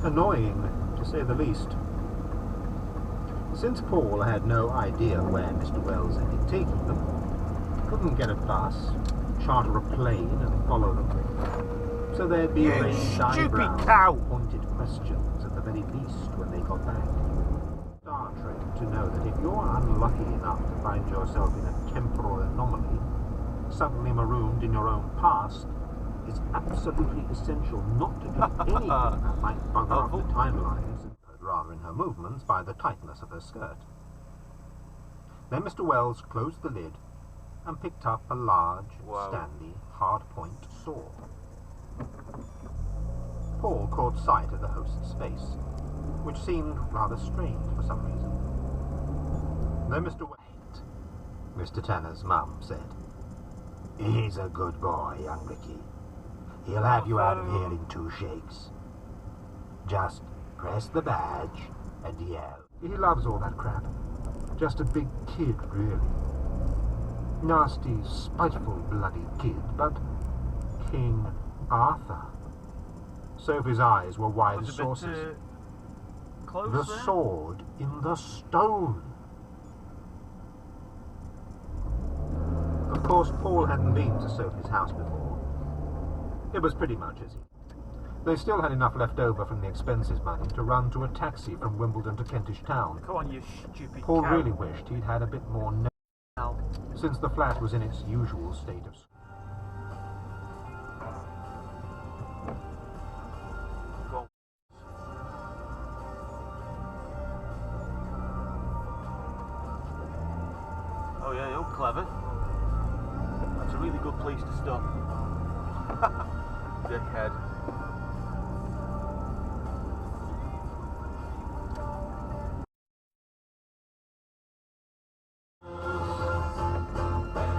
annoying, to say the least. Since Paul had no idea where Mr. Wells had been taking them, couldn't get a bus, charter a plane and follow them, so there'd be raised eyebrows, pointed questions at the very least when they got back. Star Trek to know that if you're unlucky enough to find yourself in a temporal anomaly, suddenly marooned in your own past, it's absolutely essential not to do anything that might bugger up the timelines, but rather in her movements by the tightness of her skirt. Then Mr. Wells closed the lid and picked up a large, Stanley hard-point saw. Paul caught sight of the host's face, which seemed rather strained for some reason. Then Mr. Tanner's mum said, "He's a good boy, young Ricky. He'll have you out of here in 2 shakes. Just press the badge and yell." He loves all that crap. Just a big kid, really. Nasty, spiteful, bloody kid, but King Arthur. Sophie's eyes were wide as saucers. The sword in the stone. Of course, Paul hadn't been to Sophie's house before. It was pretty much as he. They still had enough left over from the expenses money to run to a taxi from Wimbledon to Kentish Town. Come on, you stupid Paul really wished he'd had a bit more since the flat was in its usual state of... Oh yeah, you're clever. That's a really good place to stop. Dickhead.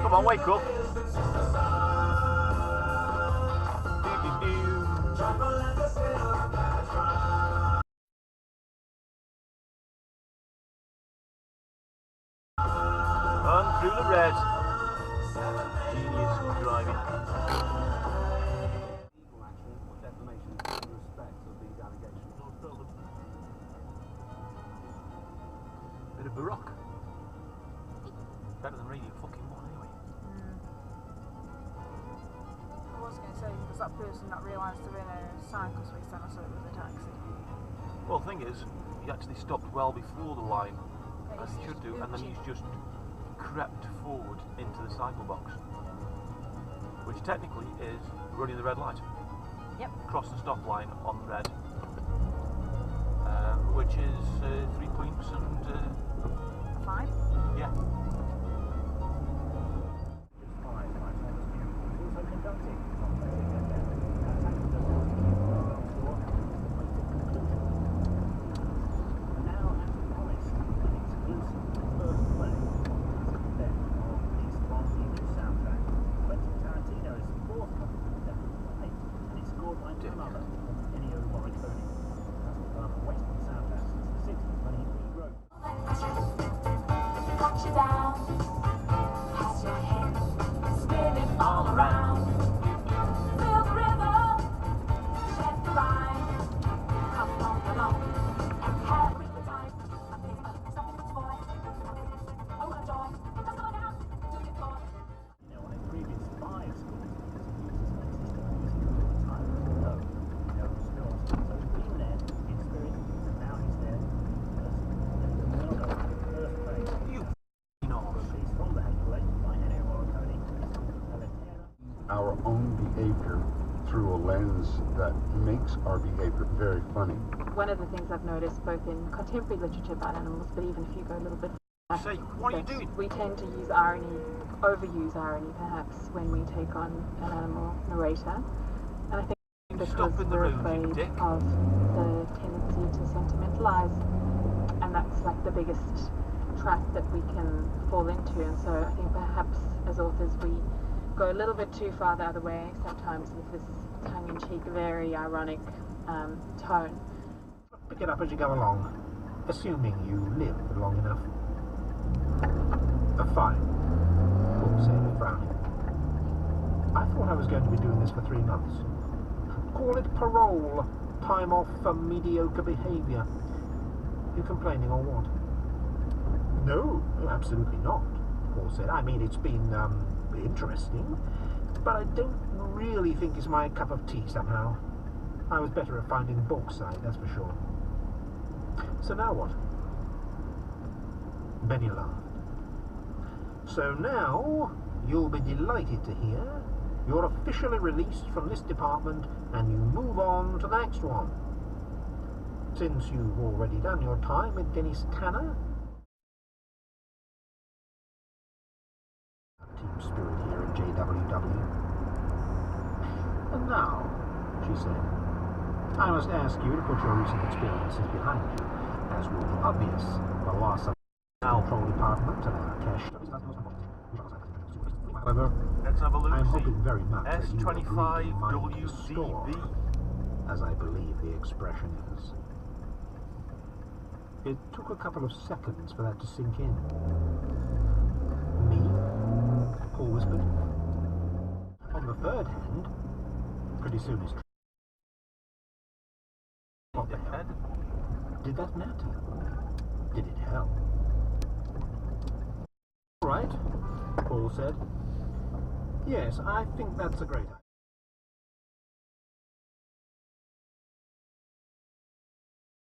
Come on, wake up. Run through the red. Genius driving. Bit of Baroque. Better than Radio fucking 1 anyway. I was going to say, was that person that realised they were in a cycle space then I thought it was a taxi? Well, the thing is, he actually stopped well before the line, as he should do, and then he's just crept forward into the cycle box, which technically is running the red light. Yep. Cross the stop line on red, which is 3 points and... Fine. Yeah. Our own behaviour through a lens that makes our behaviour very funny. One of the things I've noticed both in contemporary literature about animals, but even if you go a little bit back, Say, what are you doing? we tend to use irony, overuse irony perhaps, when we take on an animal narrator. And I think because we're afraid of the tendency to sentimentalise, and that's like the biggest trap that we can fall into. And so I think perhaps as authors we go a little bit too far the other way sometimes with this tongue-in-cheek, very ironic tone. Pick it up as you go along, assuming you live long enough. Fine, Paul said, frowning. I thought I was going to be doing this for 3 months. Call it parole, time off for mediocre behaviour. You complaining or what? No, absolutely not, Paul said. I mean, it's been interesting, but I don't really think it's my cup of tea somehow. I was better at finding bauxite, that's for sure. So now what? Benny laughed. So now you'll be delighted to hear you're officially released from this department and you move on to the next one. Since you've already done your time with Dennis Tanner, team spirit here at JWW. And now, she said, I must ask you to put your recent experiences behind you, as will be obvious. The loss of the control department and our cash. However, let's have a look. I'm hoping very much that you will S25 agree to mind the store, WDB. as I believe the expression is. It took a couple of seconds for that to sink in. Me? Paul whispered. On the third hand, pretty soon his... What the hell? Did that matter? Did it help? All right, Paul said. Yes, I think that's a great idea.